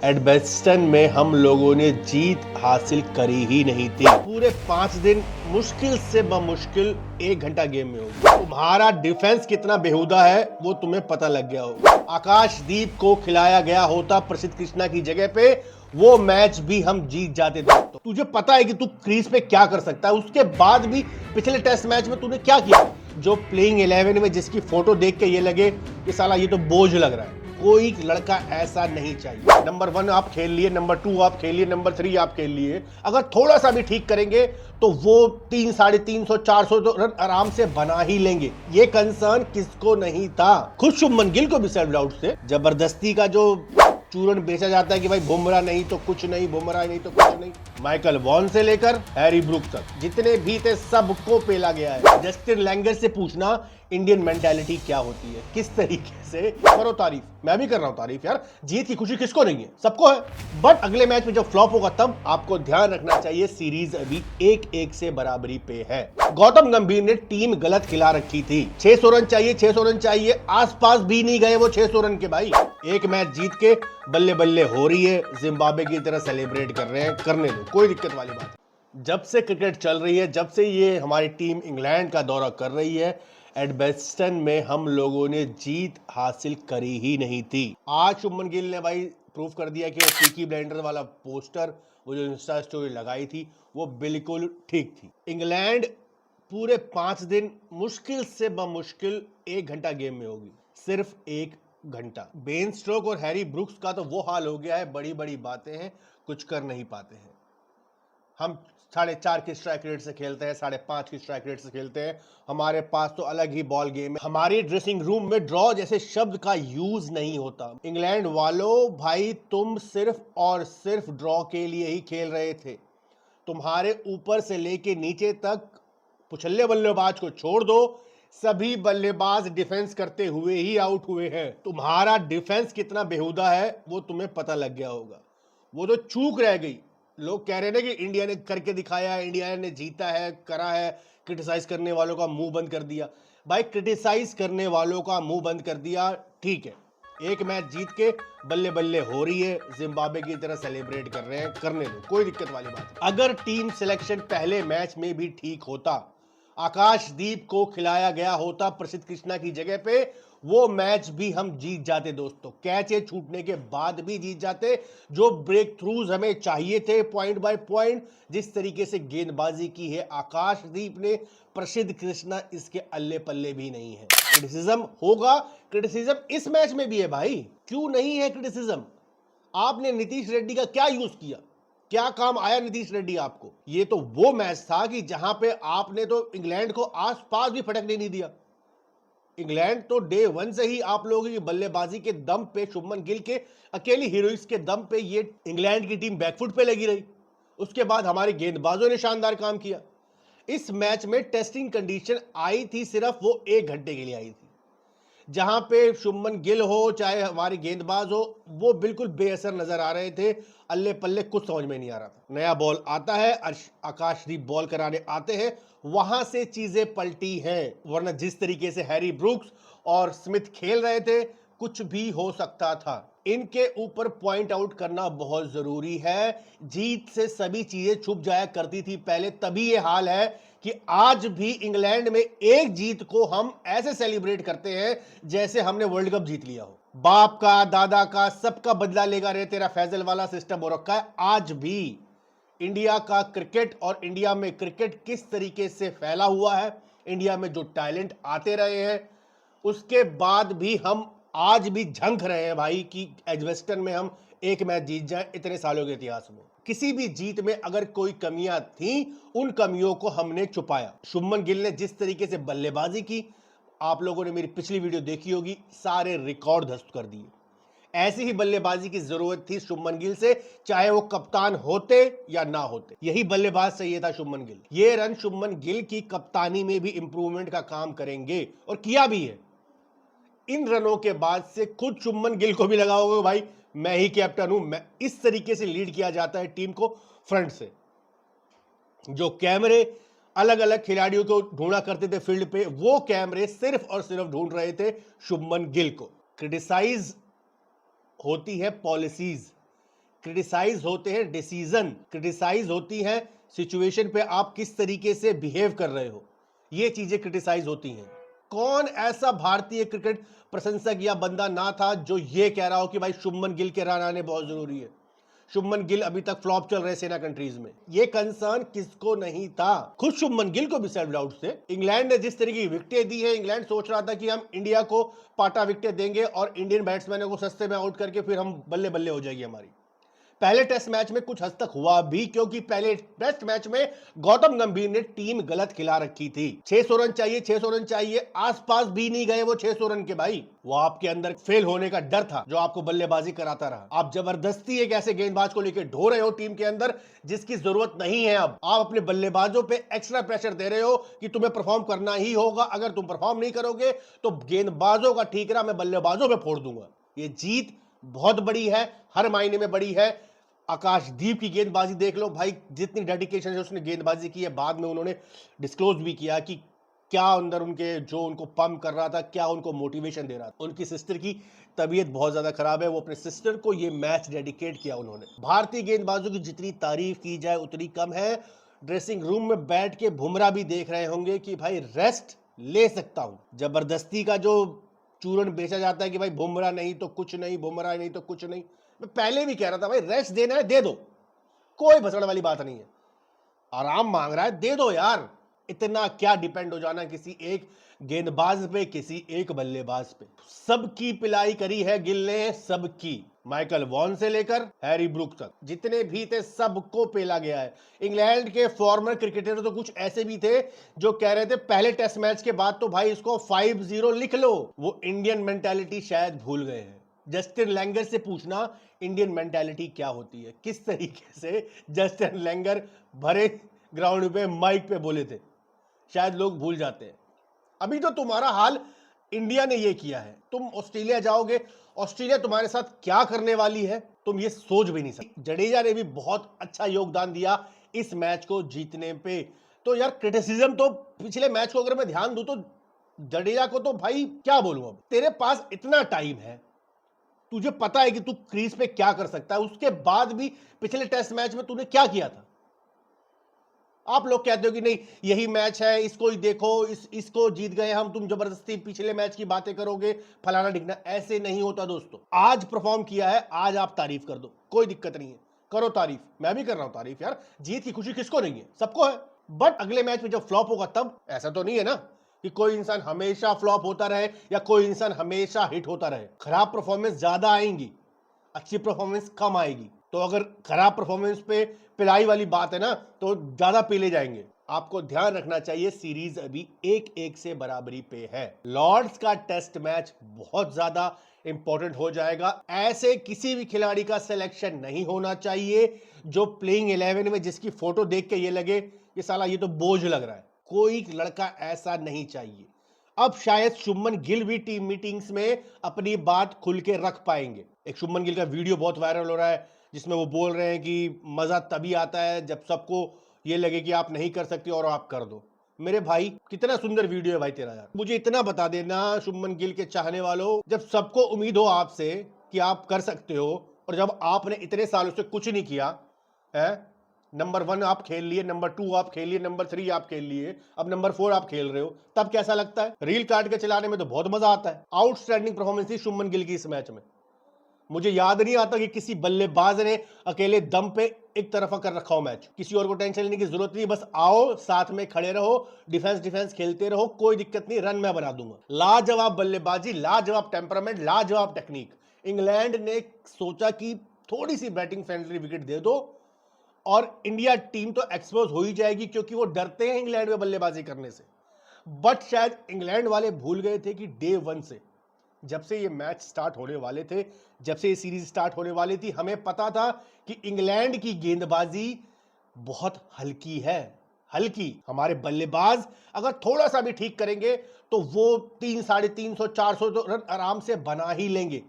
एडबेस्टन में हम लोगों ने जीत हासिल करी ही नहीं थी। पूरे 5 दिन मुश्किल से बमुश्किल 1 घंटा गेम में होगी। तुम्हारा डिफेंस कितना बेहुदा है वो तुम्हें पता लग गया होगा। आकाशदीप को खिलाया गया होता प्रसिद्ध कृष्णा की जगह पे, वो मैच भी हम जीत जाते दोस्तों। तुझे पता है कि तू क्रीज पे क्या कर सकता है। उसके बाद भी पिछले टेस्ट मैच में तूने क्या किया, जो प्लेइंग 11 में जिसकी फोटो देख के ये लगे कि साला ये तो बोझ लग रहा है। कोई लड़का ऐसा नहीं चाहिए। नंबर 1 आप खेल लिए, नंबर 2 आप खेल लिए, नंबर 3 आप खेल लिए। अगर थोड़ा सा भी ठीक करेंगे तो वो 300, 350, 400 तो रन आराम से बना ही लेंगे। ये कंसर्न किसको नहीं था। खुद शुभमन गिल को भी सेल्फ डाउट से जबरदस्ती का जो चूरन बेचा जाता है कि भाई बुमराह नहीं तो कुछ नहीं, बुमराह नहीं तो कुछ नहीं। माइकल वॉन से लेकर हैरी ब्रूक्स तक जितने भी थे सबको पेला गया है। जस्टिन लैंगर से पूछना इंडियन मेंटालिटी क्या होती है, किस तरीके से करो तारीफ। मैं भी कर रहा हूं तारीफ यार, जीत की खुशी किसको नहीं है, सबको है। बट अगले मैच में जब फ्लॉप होगा तब आपको ध्यान रखना चाहिए सीरीज अभी 1-1 से बराबरी पे है। गौतम गंभीर ने टीम गलत खिला रखी थी। 600 रन चाहिए, 600 रन चाहिए, आसपास भी नहीं गए वो 600 रन के भाई। एक मैच जीत के बल्ले बल्ले हो रही है, जिम्बाब्वे की तरह सेलिब्रेट कर रहे हैं, करने दो, कोई दिक्कत वाली बात। जब से क्रिकेट चल रही है, जब से ये हमारी टीम इंग्लैंड का दौरा कर रही है, एडबेस्टन में हम लोगों ने जीत हासिल करी ही नहीं थी। आज शुभमन गिल ने भाई प्रूफ कर दिया कि वो पीकी ब्लाइंडर वाला पोस्टर, वो जो इंस्टा स्टोरी लगाई थी, वो बिल्कुल ठीक थी। इंग्लैंड पूरे 5 दिन मुश्किल से बमुश्किल 1 घंटा गेम में होगी, सिर्फ 1 घंटा। बेन स्ट्रोक और हैरी ब्रूक्स का तो वो हाल हो गया है, बड़ी बड़ी बातें हैं, कुछ कर नहीं पाते हैं। हम 4.5 की स्ट्राइक रेट से खेलते हैं, 5.5 की स्ट्राइक रेट से खेलते हैं। हमारे पास तो अलग ही बॉल गेम है। हमारी ड्रेसिंग रूम में ड्रॉ जैसे शब्द का यूज नहीं होता। इंग्लैंड वालों भाई, तुम सिर्फ और सिर्फ ड्रॉ के लिए ही खेल रहे थे। तुम्हारे ऊपर से लेके नीचे तक पुछल्ले बल्लेबाज को छोड़ दो, सभी बल्लेबाज डिफेंस करते हुए ही आउट हुए हैं। तुम्हारा डिफेंस कितना बेहुदा है वो तुम्हें पता लग गया होगा। वो तो चूक रह गई। लोग कह रहे हैं कि इंडिया ने करके दिखाया है, इंडिया ने जीता है, करा है, क्रिटिसाइज करने वालों का मुंह बंद कर दिया। भाई क्रिटिसाइज करने वालों का मुंह बंद कर दिया, ठीक है। एक मैच जीत के बल्ले बल्ले हो रही है, जिम्बाब्वे की तरह सेलिब्रेट कर रहे हैं, करने दो, कोई दिक्कत वाली बात। अगर टीम सिलेक्शन पहले मैच में भी ठीक होता, आकाशदीप को खिलाया गया होता प्रसिद्ध कृष्णा की जगह पे, वो मैच भी हम जीत जाते दोस्तों। कैचे छूटने के बाद भी जीत जाते। जो ब्रेक थ्रूज हमें चाहिए थे पॉइंट बाय पॉइंट, जिस तरीके से गेंदबाजी की है आकाशदीप ने, प्रसिद्ध कृष्णा इसके अल्ले पल्ले भी नहीं है। क्रिटिसिज्म होगा, क्रिटिसिज्म इस मैच में भी है भाई, क्यों नहीं है क्रिटिसिज्म। आपने नीतीश रेड्डी का क्या यूज किया, क्या काम आया नीतीश रेड्डी आपको। ये तो वो मैच था कि जहां पे आपने तो इंग्लैंड को आसपास भी फटकने नहीं दिया। इंग्लैंड तो डे 1 से ही आप लोगों की बल्लेबाजी के दम पे, शुभमन गिल के अकेली हीरोइक्स के दम पे ये इंग्लैंड की टीम बैकफुट पे लगी रही। उसके बाद हमारे गेंदबाजों ने शानदार काम किया। इस मैच में टेस्टिंग कंडीशन आई थी, सिर्फ वो 1 घंटे के लिए आई थी, जहां पे शुभमन गिल हो चाहे हमारे गेंदबाज हो, वो बिल्कुल बेअसर नजर आ रहे थे। अल्ले पल्ले कुछ समझ में नहीं आ रहा था। नया बॉल आता है, आकाशदीप बॉल कराने आते हैं, वहां से चीजें पलटी हैं। वरना जिस तरीके से हैरी ब्रूक्स और स्मिथ खेल रहे थे, कुछ भी हो सकता था। इनके ऊपर पॉइंट आउट करना बहुत जरूरी है। जीत से सभी चीजें छुप जाया करती थी पहले, तभी ये हाल है कि आज भी इंग्लैंड में एक जीत को हम ऐसे सेलिब्रेट करते हैं जैसे हमने वर्ल्ड कप जीत लिया हो। बाप का, दादा का, सबका बदला लेगा रे तेरा फैजल वाला सिस्टम हो रखा है। आज भी इंडिया का क्रिकेट और इंडिया में क्रिकेट किस तरीके से फैला हुआ है, इंडिया में जो टैलेंट आते रहे हैं, उसके बाद भी हम आज भी झंक रहे हैं भाई कि एडबेस्टन में हम एक मैच जीत जाए। इतने सालों के इतिहास में किसी भी जीत में अगर कोई कमियां थी, उन कमियों को हमने छुपाया। शुभमन गिल ने जिस तरीके से बल्लेबाजी की, आप लोगों ने मेरी पिछली वीडियो देखी होगी, सारे रिकॉर्ड ध्वस्त कर दिए। ऐसी ही बल्लेबाजी की जरूरत थी शुभमन गिल से, चाहे वो कप्तान होते या ना होते। यही बल्लेबाज चाहिए था शुभमन गिल। ये रन शुभमन गिल की कप्तानी में भी इंप्रूवमेंट का काम करेंगे, और किया भी है। इन रनों के बाद से खुद शुभमन गिल को भी लगा होगा भाई मैं ही कैप्टन हूं। मैं इस तरीके से लीड किया जाता है टीम को फ्रंट से। जो कैमरे अलग अलग खिलाड़ियों को ढूंढा करते थे फील्ड पे, वो कैमरे सिर्फ और सिर्फ ढूंढ रहे थे शुभमन गिल को। क्रिटिसाइज होती है पॉलिसीज, क्रिटिसाइज होते हैं डिसीजन, क्रिटिसाइज होती हैं सिचुएशन पे आप किस तरीके से बिहेव कर रहे हो, ये चीजें क्रिटिसाइज होती हैं। कौन ऐसा भारतीय क्रिकेट प्रशंसक या बंदा ना था जो ये कह रहा हो कि भाई शुभमन गिल के रन आने बहुत जरूरी है, शुभमन गिल अभी तक फ्लॉप चल रहे सेना कंट्रीज में। ये कंसर्न किसको नहीं था? खुद शुभमन गिल को भी सेल्फ डाउट थे। इंग्लैंड ने जिस तरीके की विकेटें दी है, इंग्लैंड सोच रहा था कि हम इंडिया को पाटा विकेटें देंगे और इंडियन बैट्समैनों को सस्ते में आउट करके फिर हम बल्ले बल्ले हो जाएगी हमारी। पहले टेस्ट मैच में कुछ हद तक हुआ भी, क्योंकि पहले टेस्ट मैच में गौतम गंभीर ने टीम गलत खिला रखी थी। 600 रन चाहिए, 600 रन चाहिए, आसपास भी नहीं गए वो 600 रन के भाई। वो आपके अंदर फेल होने का डर था जो आपको बल्लेबाजी कराता रहा। आप जबरदस्ती एक ऐसे गेंदबाज को लेकर ढो रहे हो टीम के अंदर जिसकी जरूरत नहीं है। अब आप अपने बल्लेबाजों पे एक्स्ट्रा प्रेशर दे रहे हो कि तुम्हें परफॉर्म करना ही होगा, अगर तुम परफॉर्म नहीं करोगे तो गेंदबाजों का ठीकरा मैं बल्लेबाजों पे फोड़ दूंगा। ये जीत बहुत बड़ी है, हर मायने में बड़ी है। आकाशदीप की गेंदबाजी देख लो भाई, जितनी डेडिकेशन से उसने गेंदबाजी की है। बाद में उन्होंने डिस्क्लोज भी किया कि क्या अंदर उनके जो उनको पंप कर रहा था, क्या उनको मोटिवेशन दे रहा था। उनकी सिस्टर की तबीयत बहुत ज्यादा खराब है, वो अपने सिस्टर को ये मैच डेडिकेट किया उन्होंने। भारतीय गेंदबाजों की जितनी तारीफ की जाए उतनी कम है। ड्रेसिंग रूम में बैठ के बुमराह भी देख रहे होंगे कि भाई रेस्ट ले सकता हूं। जबरदस्ती का जो चूरण बेचा जाता है कि भाई बुमराह नहीं तो कुछ नहीं, बुमराह नहीं तो कुछ नहीं। मैं पहले भी कह रहा था भाई रेस्ट देना है दे दो, कोई भसड़ वाली बात नहीं है। आराम मांग रहा है दे दो यार। इतना क्या डिपेंड हो जाना किसी एक गेंदबाज पे, किसी एक बल्लेबाज पे। सबकी पिलाई करी है गिल ने, सबकी। माइकल वॉन से लेकर हैरी ब्रूक तक जितने भी थे सबको पेला गया है। इंग्लैंड के फॉर्मर क्रिकेटर तो कुछ ऐसे भी थे जो कह रहे थे पहले टेस्ट मैच के बाद तो भाई इसको 5-0 लिख लो। वो इंडियन मेंटालिटी शायद भूल गए हैं। जस्टिन लैंगर से पूछना इंडियन मेंटालिटी क्या होती है, किस तरीके से जस्टिन लैंगर भरे ग्राउंड पे माइक पे बोले थे, शायद लोग भूल जाते हैं। अभी तो तुम्हारा हाल इंडिया ने ये किया है। तुम ऑस्ट्रेलिया जाओगे, ऑस्ट्रेलिया तुम्हारे साथ क्या करने वाली है तुम ये सोच भी नहीं सकते। जडेजा ने भी बहुत अच्छा योगदान दिया इस मैच को जीतने पे। तो यार क्रिटिसिज्म तो पिछले मैच को अगर मैं ध्यान दूं तो जडेजा को तो भाई क्या बोलूं, अब तेरे पास इतना टाइम है, तुझे पता है कि तू क्रीज पे क्या कर सकता है, उसके बाद भी पिछले टेस्ट मैच में तूने क्या किया था। आप लोग कहते हो कि नहीं यही मैच है, इसको ही देखो, इसको जीत गए हम, तुम जबरदस्ती पिछले मैच की बातें करोगे, फलाना डिगना। ऐसे नहीं होता दोस्तों। आज परफॉर्म किया है, आज आप तारीफ कर दो, कोई दिक्कत नहीं है, करो तारीफ। मैं भी कर रहा हूं तारीफ यार, जीत की खुशी किसको नहीं है, सबको है। बट अगले मैच में जब फ्लॉप होगा तब, ऐसा तो नहीं है ना कि कोई इंसान हमेशा फ्लॉप होता रहे या कोई इंसान हमेशा हिट होता रहे। खराब परफॉर्मेंस ज्यादा आएंगी, अच्छी परफॉर्मेंस कम आएगी। तो अगर खराब परफॉर्मेंस पे पिलाई वाली बात है ना तो ज्यादा पीले जाएंगे। आपको ध्यान रखना चाहिए सीरीज अभी 1-1 से बराबरी पे है। लॉर्ड्स का टेस्ट मैच बहुत ज्यादा इंपॉर्टेंट हो जाएगा। ऐसे किसी भी खिलाड़ी का सिलेक्शन नहीं होना चाहिए जो प्लेइंग 11 में जिसकी फोटो देख के ये लगे ये साला ये तो बोझ लग रहा है। कोई लड़का ऐसा नहीं चाहिए। अब शायद शुभमन गिल भी टीम मीटिंग्स में अपनी बात खुल के रख पाएंगे। एक शुभमन गिल का वीडियो बहुत वायरल हो रहा है जिसमें वो बोल रहे हैं कि मजा तभी आता है जब सबको ये लगे कि आप नहीं कर सकते और आप कर दो। मेरे भाई कितना सुंदर वीडियो है भाई तेरा यार। मुझे इतना बता देना शुभमन गिल के चाहने वालों, जब सबको उम्मीद हो आपसे कि आप कर सकते हो और जब आपने इतने सालों से कुछ नहीं किया है, नंबर 1 आप खेल लिए, नंबर 2 आप खेल लिए, नंबर 3 आप खेल लिए, अब नंबर 4 आप खेल रहे हो, तब कैसा लगता है? रील काट के चलाने में तो बहुत मजा आता है। आउटस्टैंडिंग परफॉर्मेंस थी शुभमन गिल की इस मैच में। मुझे याद नहीं आता कि किसी बल्लेबाज ने अकेले दम पे एक तरफा कर रखा हो मैच। किसी और को टेंशन लेने की जरूरत नहीं, बस आओ साथ में खड़े रहो, डिफेंस खेलते रहो, कोई दिक्कत नहीं, रन मैं बना दूंगा। लाजवाब बल्लेबाजी, लाजवाब टेम्परामेंट, लाजवाब टेक्निक। इंग्लैंड ने सोचा कि थोड़ी सी बैटिंग फ्रेंडली विकेट दे दो और इंडिया टीम तो एक्सपोज हो ही जाएगी, क्योंकि वो डरते हैं इंग्लैंड में बल्लेबाजी करने से। बट शायद इंग्लैंड वाले भूल गए थे कि डे 1 से, जब से ये मैच स्टार्ट होने वाले थे, जब से ये सीरीज स्टार्ट होने वाली थी, हमें पता था कि इंग्लैंड की गेंदबाजी बहुत हल्की है। हल्की। हमारे बल्लेबाज अगर थोड़ा सा भी ठीक करेंगे तो वो 300, 350, 400 तो रन आराम से बना ही लेंगे।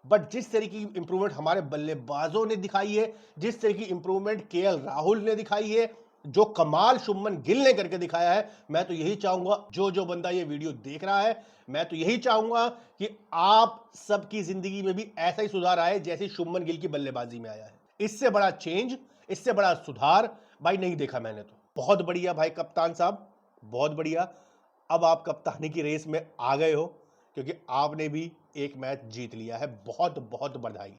बट जिस तरीके की इंप्रूवमेंट हमारे बल्लेबाजों ने दिखाई है, जिस तरह की इंप्रूवमेंट केएल राहुल ने दिखाई है, जो कमाल शुभमन गिल ने करके दिखाया है, मैं तो यही चाहूंगा जो बंदा ये वीडियो देख रहा है, मैं तो यही चाहूंगा कि आप सबकी जिंदगी में भी ऐसा ही सुधार आए जैसे शुभमन गिल की बल्लेबाजी में आया है। इससे बड़ा चेंज, इससे बड़ा सुधार भाई नहीं देखा मैंने। तो बहुत बढ़िया भाई कप्तान साहब, बहुत बढ़िया। अब आप कप्तानी की रेस में आ गए हो क्योंकि आपने भी एक मैच जीत लिया है। बहुत बहुत बधाई।